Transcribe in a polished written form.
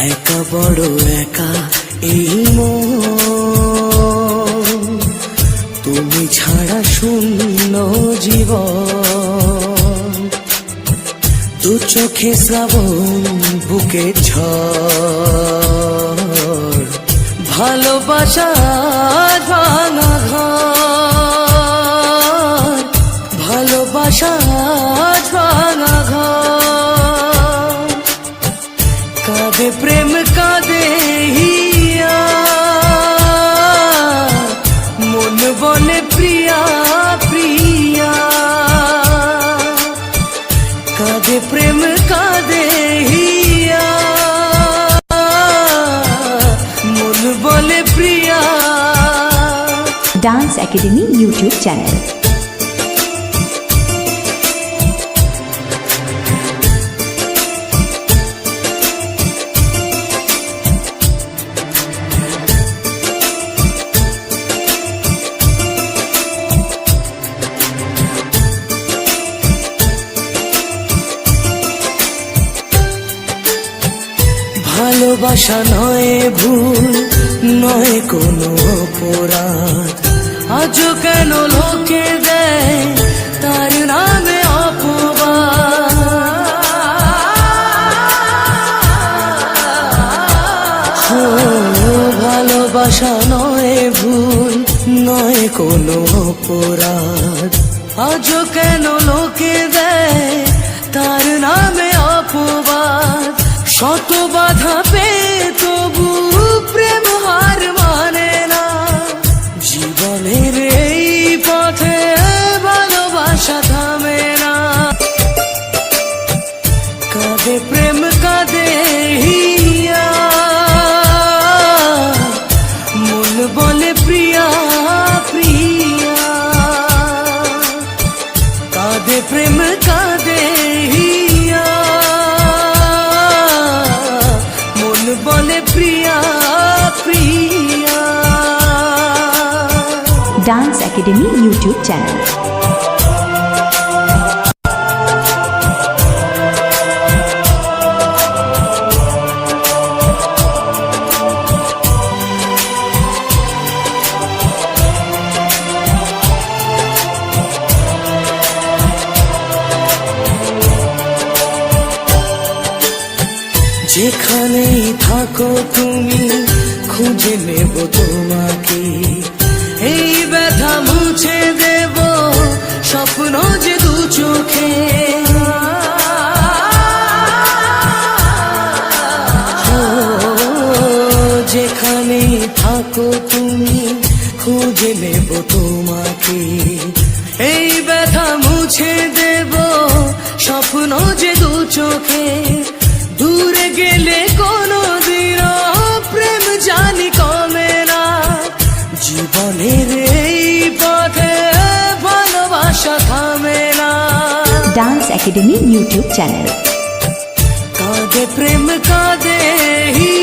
একা বড় একা এই মন, তুমি ছাড়া শূন্য জীবন। দু চোখে শ্রাবণ বুকে ঝড়, ভালোবাসা ভাঙা ঘর, ভালোবাসা ভাঙা ঘর। কাঁদে প্রেম কাঁদে হিয়া, মন বলে প্রিয়া প্রিয়া। কাঁদে প্রেম কাঁদে হিয়া, মন বলে প্রিয়া। Dance academy YouTube channel. ভালোবাসা নয় ভুল, নয় কোনো অপরাধ। আজও কেন লোকে দেয় তার নামে অপবাদ। ভালোবাসা নয় ভুল, নয় কোনো অপরাধ। আজও কেন লোকে দেয় তার নামে অপবাদ। শত বাধা পেয়ে তবু প্রেম হার মানে না। জীবনের এই পথে ভালোবাসা থামে না। কাঁদে প্রেম কাঁদে হিয়া, মন বলে প্রিয়া প্রিয়া। কাঁদে প্রেম কাঁদে হিয়া, বলে প্রিয়া প্রিয়া। Dance academy YouTube channel. যেখানেই থাকো তুমি খুঁজে নেব তোমাকে। এই ব্যথা মুছে দেব স্বপ্ন যে দু চোখে। যেখানেই থাকো তুমি খুঁজে নেব তোমাকে। এই ব্যথা মুছে দেব স্বপ্ন যে দু চোখে। দূরে গেলে কোনো দিন প্রেম জানি কমে না। জীবনের এই পথে ভালোবাসা থামে না। Dance academy YouTube channel. কাঁদে প্রেম কাঁদে হি